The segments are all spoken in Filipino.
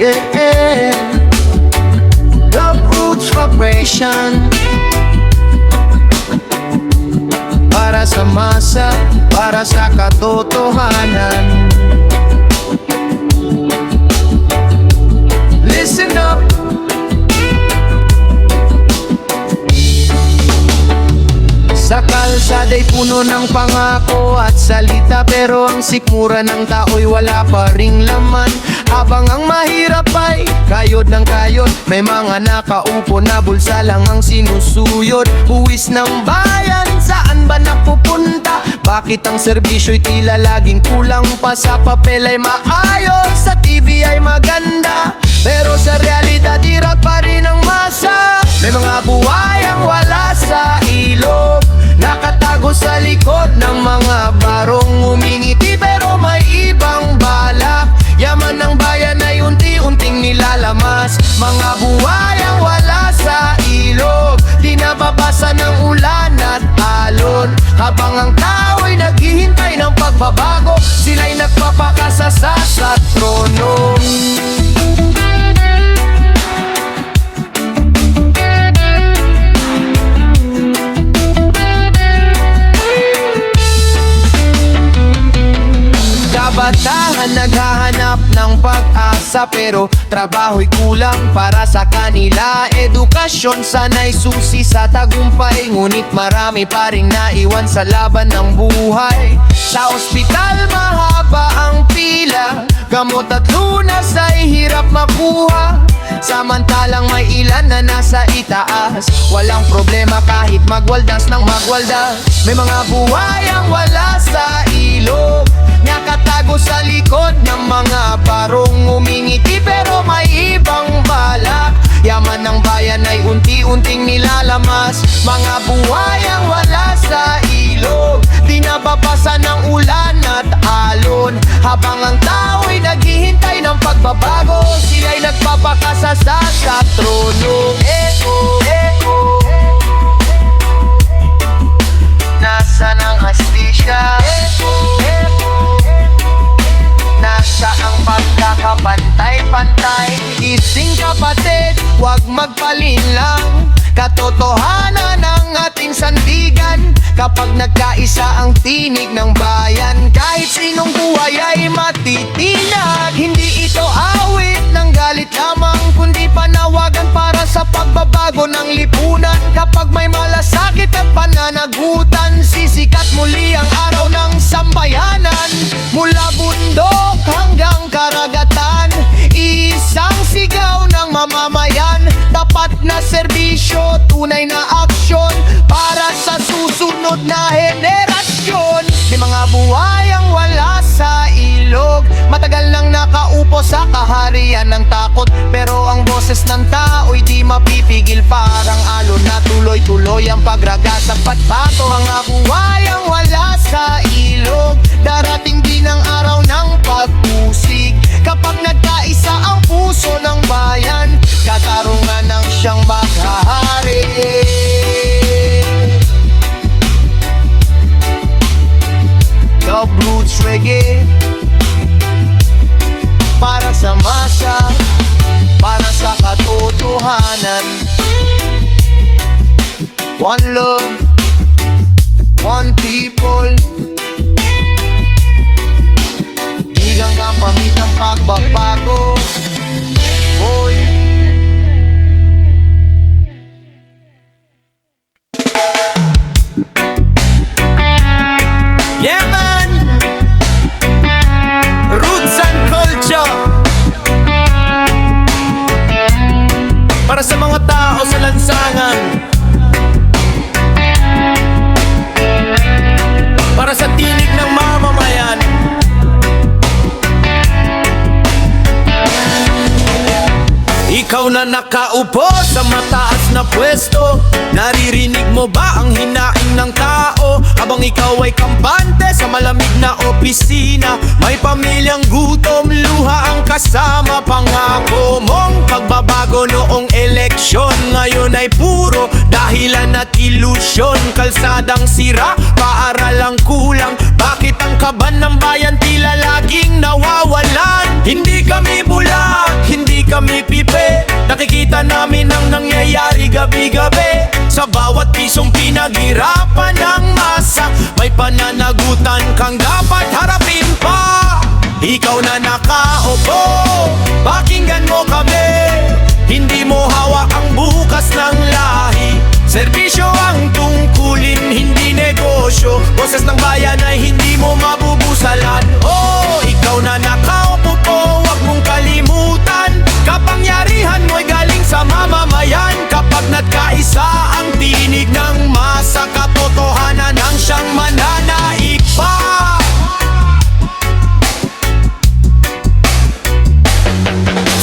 yeah. The Roots Vibration. Para sa masa, para sa katotohanan. Listen up. Sa kalsada'y puno ng pangako at salita, pero ang sikmura ng tao'y wala pa ring laman. Habang ang mahirap ay kayod ng kayod, may mga nakaupo na bulsa lang ang sinusuyod. Buwis ng bayan, saan ba napupunta? Bakit ang serbisyo'y tila laging kulang pa? Sa papel ay maayos, sa TV ay maganda, pero sa realidad hirap pa rin ang masa. May mga buhayang wala sa ilog, nakatago sa likod ng mga barong. Umingiti pero may ibang balak, yaman ng bayan ay unti-unting nilalamas. Mga buhayang wala sa ilog, di nababasa ng ulan at alon. Habang ang tao'y naghihintay ng pagbabago, sila'y nagpapakasasa sa trono. Kabataan naghahanap ng pag-asa, pero trabaho'y kulang para sa kanila. Edukasyon sana'y susi sa tagumpay, ngunit marami pa ring naiwan sa laban ng buhay. Sa ospital mahaba ang pila, gamot at lunas ay hirap makuha. Samantalang may ilan na nasa itaas, walang problema kahit magwaldas ng magwaldas. May mga buhayang wala sa ilog, nakatago sa likod ng mga barong. Umingiti pero may ibang balak, yaman ng bayan ay unti-unting nilalamas. Mga buhayang wala sa ilog, di nababasa ng ulan at alon. Habang ang tao'y naghihintay ng pagbabago, sila'y nagpapakasasa sa trono. Echo, echo, nasa ng hastisya? Echo, echo, nasa ang pagkakapantay-pantay? Ising kapatid, huwag magpalinlang, katotohanan ng ating sandigan. Kapag nagkaisa ang tinig ng bayan, kahit sinong buhay ay matitinag. Hindi ito awit ng galit lamang, kundi panawagan para sa pagbabago ng lipunan. Kapag may malasakit at pananagutan, sisikat muli ang araw ng sambayanan. Mula bundok hanggang karagatan, isang sigaw ng mamamayan. Dapat na serbisyo, tunay na aksyon para sa susunod na henerasyon. May mga buhayang wala sa ilog, matagal nang nakaupo sa kaharian ng takot, pero ang boses ng tao'y di mapipigil. Parang alon na tuloy-tuloy ang pagragas at patpato. Mga buhayang wala sa ilog, darating din ang araw ng pag-usig. Kapag nagkaisa ang puso ng bayan, katarungan ng siyang maghahari. The Roots Reggae, para sa masa, para sa katotohanan. One love, one people, higang ang pamitang pagbabago. Boy, yeah man, roots and culture. Para sa mga tao sa lansangan, para sa tinig ng mamamayan. Ikaw na nakaupo sa mataas na pwesto, naririnig mo ba ang hinaing ng tao? Habang ikaw ay kampante sa malamig na opisina, may pamilyang gutom, luha ang kasama. Pangako mong pagbabago noong eleksyon, ngayon ay puro dahilan at ilusyon. Kalsadang sira, paaralang kulang, bakit ang kaban ng bayan tila laging nawawalan? Hindi kami bulag, hindi gabi-gabi. Sa bawat pisong pinaghirapan ng masa, may pananagutan kang dapat harapin pa. Ikaw na nakaupo, pakinggan mo kami. Hindi mo hawak ang bukas ng lahi. Serbisyo ang tungkulin, hindi negosyo. Boses ng bayan ay hindi mo mabubusalan. Oh, ikaw na nakaupo po, wag mong kalimutan. Kapangyarihan mo'y galing sa mamamayan. Kapag nagkaisa ang tinig ng masa, katotohanan ang siyang mananaig pa.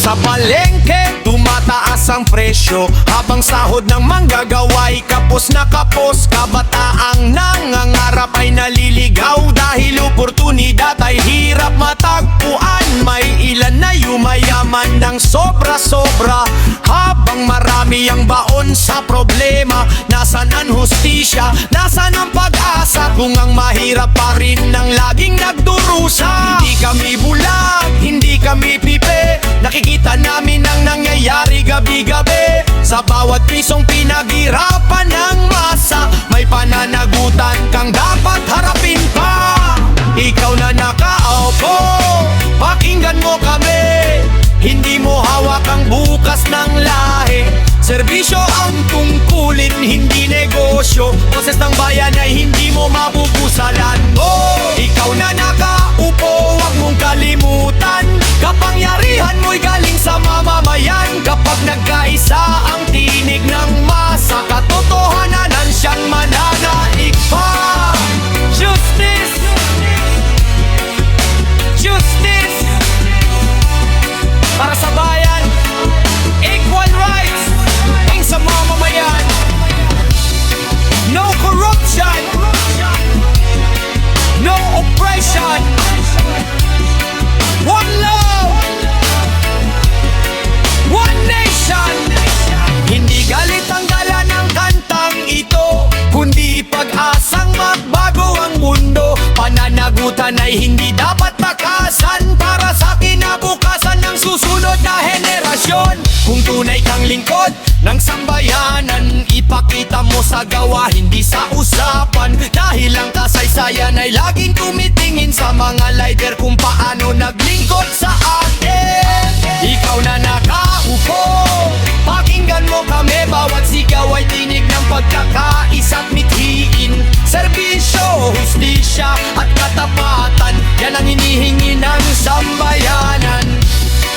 Sa palengke, tumataas ang presyo, habang sahod ng manggagawa'y kapos na kapos. Kabataang nangangarap ay naliligaw, dahil oportunidad ay hirap matagpuan. May ilan na yumayaman ng sobra-sobra, habang marami ang baon sa problema. Nasaan ang hustisya? Nasaan ang pag-asa? Kung ang mahirap pa rin ang laging nagdurusa. Hindi kami bulag, hindi kami pipe, nakikita namin ang nangyayari gabi-gabi. Sa bawat pisong pinaghirapan ng masa, may pananagutan kang dapat harapin pa. Ikaw na nakaupo, pakinggan mo kami. Hindi mo hawak ang bukas ng lahi. Serbisyo ang tungkulin, hindi negosyo. Boses ng bayan ay hindi mo mabubusalan. Oh, ikaw na nakaupo, wag mong kalimutan. Kapangyarihan mo'y galing sa mamamayan. Kapag nagkaisa ang tinig ng masa, katotohanan ang siyang mananaig pa. Justice! Justice! Para sa bayan, equal rights ang sa mamamayan. No corruption, no oppression. One love, one nation. Hindi galit ang dala ng kantang ito, kundi pag-asang magbago ang mundo. Pananagutan ay hindi dapat takasan, para sa kinabukasan ng susunod na henerasyon. Kung tunay kang lingkod ng sambayanan, ipakita mo sa gawa, hindi sa usapan. Dahil ang kasaysayan ay laging tumitingin sa mga leader kung paano naglingkod sa atin. Ikaw na nakaupo, pakinggan mo kami. Bawat sigaw ay tinig ng pagkakaisa't mithiin. Serbisyo, hustisya at katapatan, yan ang hinihingi ng sambayanan.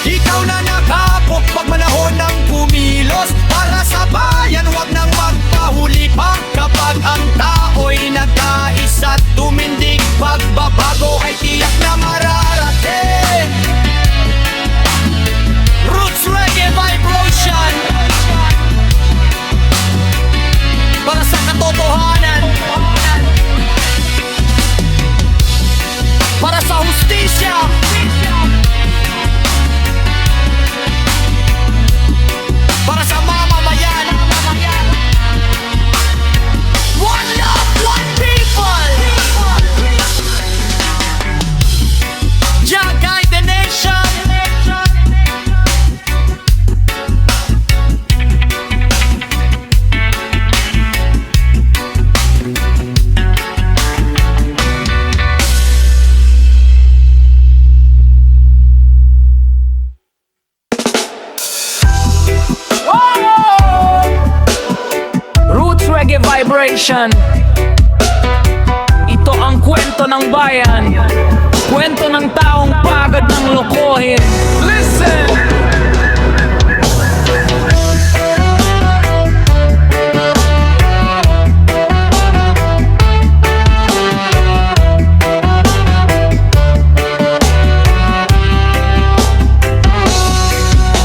Ikaw na nakapok, pag manahon ng kumilos para sa bayan, wag nang magpahuli pa. Kapag ang tao'y nagkaisa't tumindig, pagbabago ay tiyak na mararating. Roots Reggae Vibration, para sa katotohanan, para sa hustisya, para sa mamamayan. One love, one people. Jah guide the nation. Reggae Vibration. Ito ang kwento ng bayan, kwento ng taong pagod ng lokohin. Listen!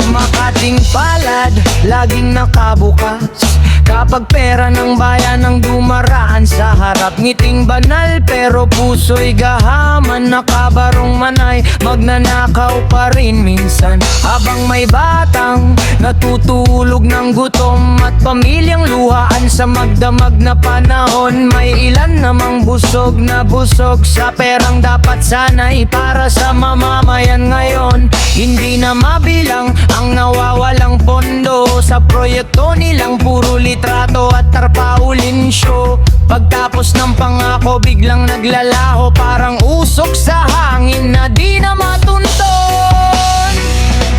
Makating palad, laging nakabukas. Kapag pera ng bayan ang dumaraan sa harap, ngiting banal pero puso'y gahaman. Nakabarong manay, magnanakaw pa rin minsan. Habang may batang natutulog ng gutom at pamilyang luhaan sa magdamag na panahon, may ilan namang busog na busog sa perang dapat sana'y para sa mamamayan ngayon. Hindi na mabilang ang nawawalang pondo sa proyekto nilang puro litrato at tarpaulin show. Pagtapos ng pangako biglang naglalaho, parang usok sa hangin na di na matunton.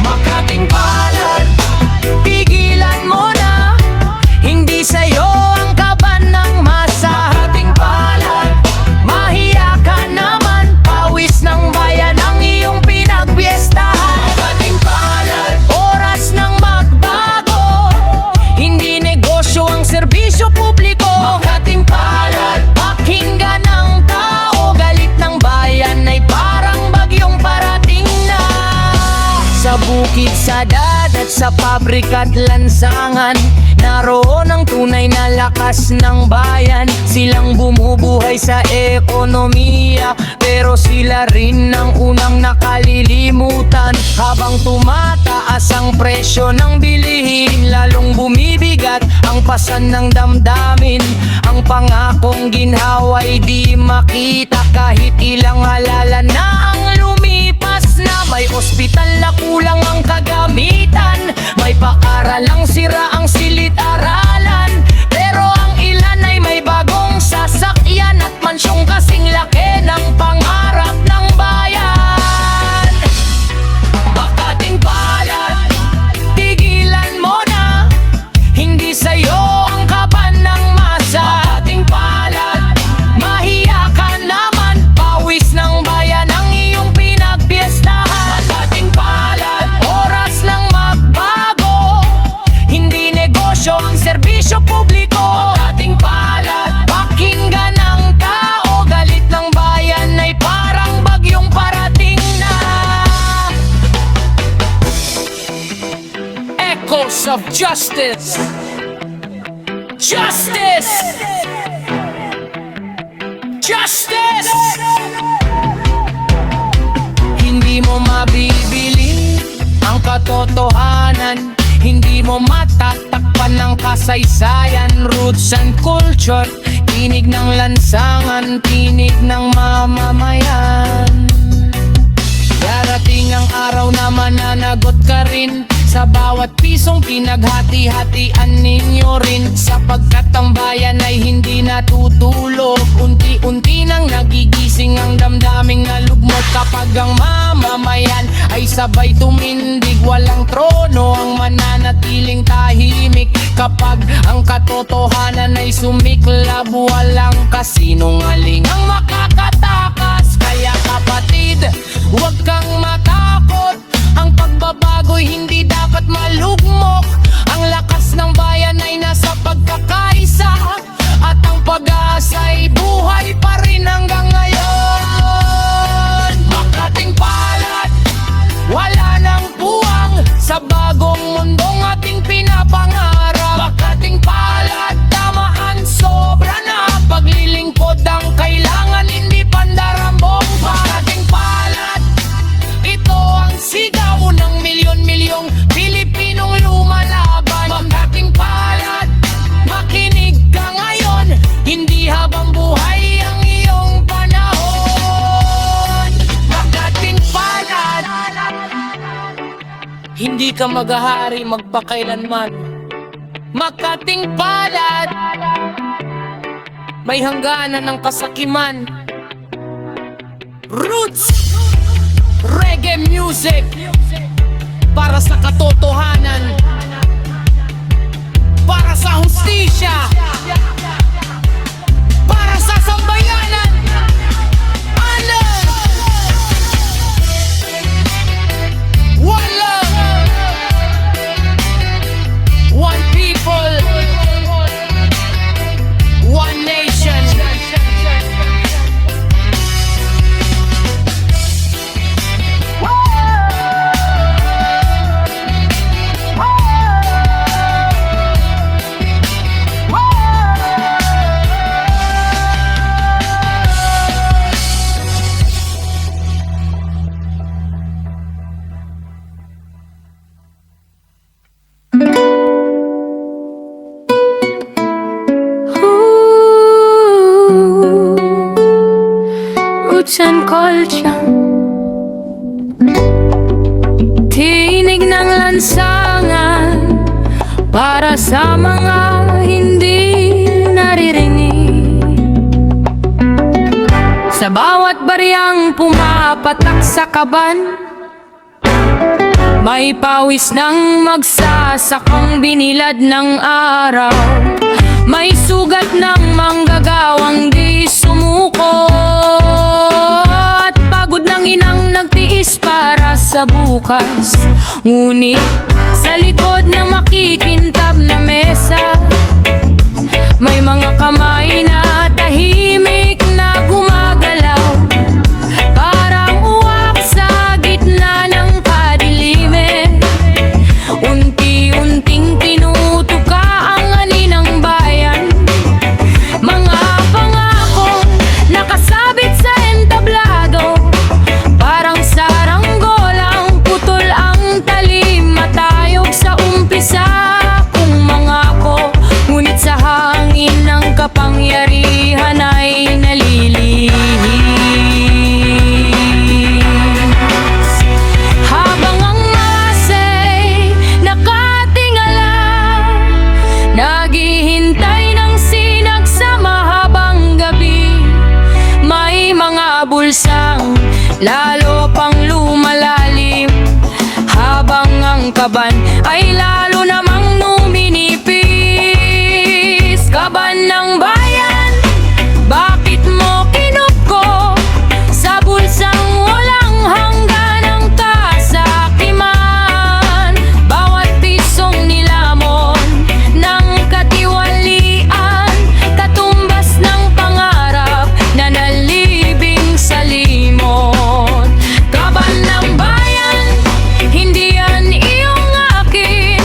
Makating palad, pigilan mo na, hindi sa'yo ang kaban ng masa. Makating palad, mahiya ka naman, pawis ng bayan ang iyong pinagpiestahan. Makating palad, oras ng magbago, hindi negosyo ang serbisyo publiko. Makating palad, pakinggan ng tao, galit ng bayan ay parang bagyong parating na. Sa bukid, sa dagat, sa pabrika't lansangan, naroon ang tunay na lakas ng bayan. Silang bumubuhay sa ekonomiya, pero sila rin ang unang nakalilimutan. Habang tumataas ang presyo ng bilihin, lalong bumibigat ang pasan ng damdamin. Ang pangakong ginhawa'y di makita, kahit ilang halalan na ang lumipas na. May ospital na kulang ang kagamitan, may paaralang sira ang silid-aralan, pero ang ilan ay may bagong sasakyan at mansyong kasing laki ng pangarap ng bayan. Makating palad, tigilan mo na, hindi sa'yo ang kaban ng masa. Makating palad, mahiya ka naman, pawis ng bayan ang iyong pinagpiestahan. Makating palad, oras lang magbago, hindi negosyo ang serbisyo publiko. Makating palad, pakinggan ng tao, galit ng bayan ay parang bagyong parating na. Echoes of justice. Justice! Justice! Hindi mo mabibili ang katotohanan, hindi mo matatakpan ng kasaysayan. Roots and culture, tinig ng lansangan, tinig ng mamamayan. Darating ang araw na mananagot ka rin sa bawat pisong pinaghati-hatian ninyo rin, sapagkat ang bayan ay hindi natutulog. Unti-unti nang nagigising ang damdaming nalugmok. Kapag ang mamamayan ay sabay tumindig, walang trono ang mananatiling tahimik. Kapag ang katotohanan ay sumiklab, walang kasinungaling ang makakatakas. Kaya kapatid, huwag kang matakot, ang pagbabago'y hindi dapat malugmok. Ang lakas ng bayan ay nasa pagkakaisa, at ang pag-aasa'y buhay pa rin hanggang ngayon. Makating palad, wala nang puwang sa bagong mundong ating pinapangarap. Makating palad, tamaan sobra na, paglilingkod ang kailangan, hindi pandarambong. Makating palad, ito ang sigaw ng milyon-milyong Pilipinong lumalaban. Makating palad, makinig ka ngayon, hindi habang buhay ang iyong panahon. Makating palad, hindi ka maghahari magpakailanman. Makating palad, may hangganan ng kasakiman. Roots reggae music para sa katotohanan, para sa hustisya, para sa sambayanan. Ano? One love, one people, one nation. lansangan para sa mga hindi naririnig. Sa bawat baryang pumapatak sa kaban, may pawis ng magsasakang binilad ng araw. May sugat ng manggagawang di sumuko, at pagod ng inang nagtiis para sa bukas. Ngunit sa likod ng makikintab na mesa, may mga kamay na tahimik na gumagalaw, parang uwak sa gitna ng kadilimen. Unti-unting tinutuka ang ani ng bayan, mga pangakong nakasabit sa entablado, parang saranggolang putol ang talim, matayog sa umpisa kung mangako, ngunit sa hangin ng kapangyarihan ay nalilihis. Habang ang masay nakatingala, naghihintay ng sinag sa mahabang gabi, may mga bulsang lalo pang lumalalim, habang ang kaban ay lalo namang numinipis. Kaban ng bayan, bakit mo kinupko sa bulsang walang hanggan ang kasakiman? Bawat pisong nilamon ng katiwalian, katumbas ng pangarap na nalibing sa limot. Kaban ng bayan, hindi yan iyong akin,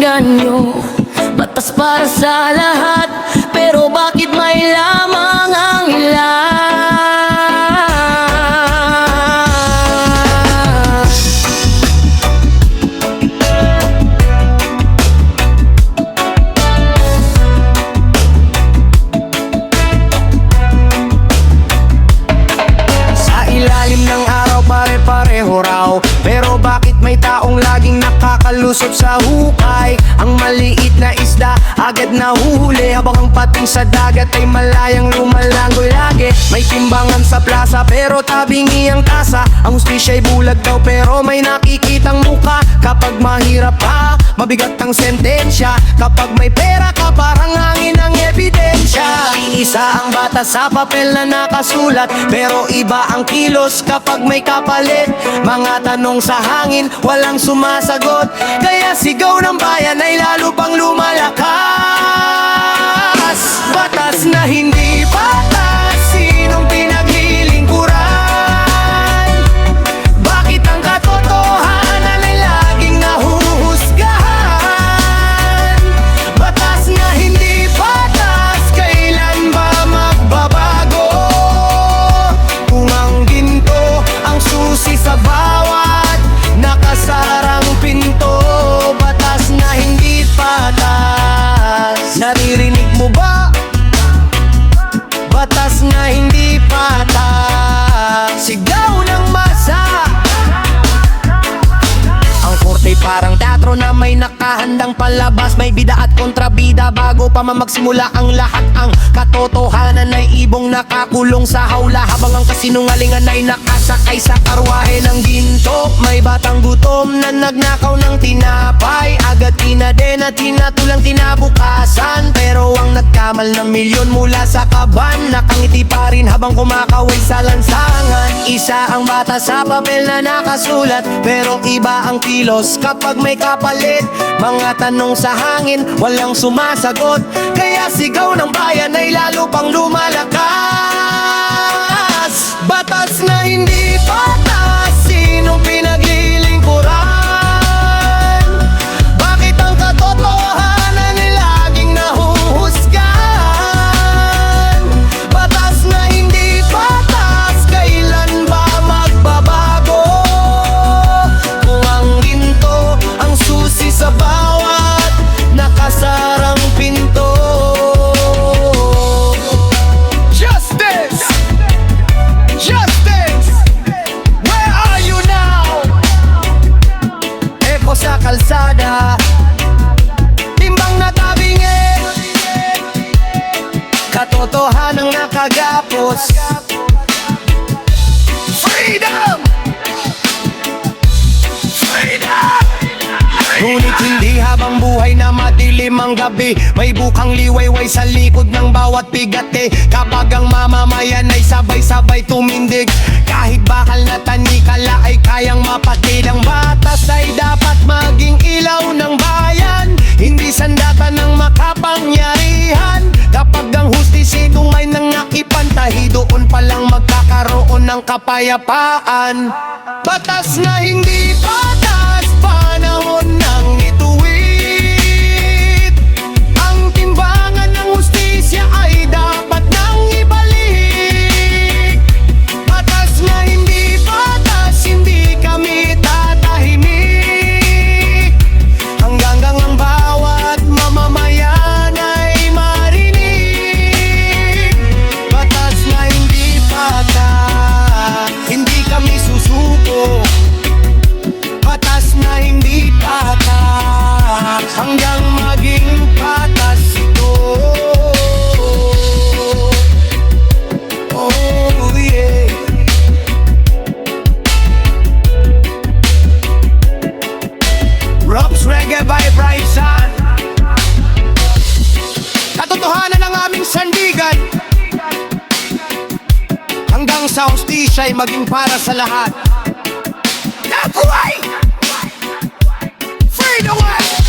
pakinggan nyo. Batas para sa lahat, pero bakit may lamang ang ilan? Sa ilalim ng araw pare-pareho raw, pero bakit may taong laging nakakalusot sa hukay? Ang maliit na isda agad nahuhuli, habang ang pating sa dagat ay malayang lumalangoy lagi. May timbangan sa plaza pero tabingi ang tasa. Ang hustisya'y bulag daw pero may nakikitang muka. Kapag mahirap ka, mabigat ang sentensya. Kapag may pera ka, parang hangin ang ebidensya. Isa ang batas sa papel na nakasulat, pero iba ang kilos kapag may kapalit. Mga tanong sa hangin, walang sumasagot, kaya sigaw ng bayan ay lalo pang lumalakas. Batas na hindi batas, sinong pinaglilingkuran? Bakit ang katotohanan ay laging nahuhusgahan? Batas na hindi batas, kailan ba magbabago? Kung ang ginto ang susi sa bawat nakasarang pinto. Batas na hindi patas, naririnig mo ba? Batas na hindi patas, sigaw ng masa. Ang korte parang teatro na may nakahandang palabas. May bida at kontrabida bago pa magsimula ang lahat. Ang katotohanan ay ibong nakakulong sa hawla, habang ang kasinungalingan ay nakasakay sa karwahe ng ginto. May batang gutom na nagnakaw ng tinapay, agad tinadena, tinatulang tinabukasan. Pero ang nagkamal ng milyon mula sa kaban, nakangiti pa rin habang kumakaway sa lansangan. Isa ang bata sa papel na nakasulat, pero iba ang kilos kapag may kapalit. Mga tanong sa hangin, walang sumasagot, kaya sigaw ng bayan ay lalo pang lumalakas. Batas na hindi patas, sinong pinaglilingkuran? Bakit ang katotohanan ay laging nahuhusgahan? Batas na hindi patas, kailan ba magbabago? Kung ang ginto ang susi sa bawat nakasarang pinto. Justice! Justice! Where are you now? Eko sa kalsada, timbang na tabingi, katotohanang nakagapos. Freedom! Freedom! Ngunit hindi habang buhay na madilim ang gabi, may bukang liwayway sa likod ng bawat bigate. Kapag ang mamamayan ay sabay-sabay tumindig, kahit bakal na tanikala ay kayang mapatid. Ang batas ay dapat maging ilaw ng bayan, hindi sandata ng makapangyarihan. Kapag ang hustisino ay nangakipantahi, doon palang magkakaroon ng kapayapaan. Batas na hindi batas, panahon ng ituwid. Ang timbangan ng hustisya ay dapat nang ibalik. Batas na hindi batas, hindi kami tatahimik, hanggang ang bawat mamamayan ay marinig. Batas na hindi patas, hindi kami susuko. Batas na hindi patas, hanggang maging patas ito. Oh yeah. Rob's Reggae Vibration, katotohanan ng aming sandigan, hanggang sa hustisya ay maging para sa lahat. Nabuhay! Free the world!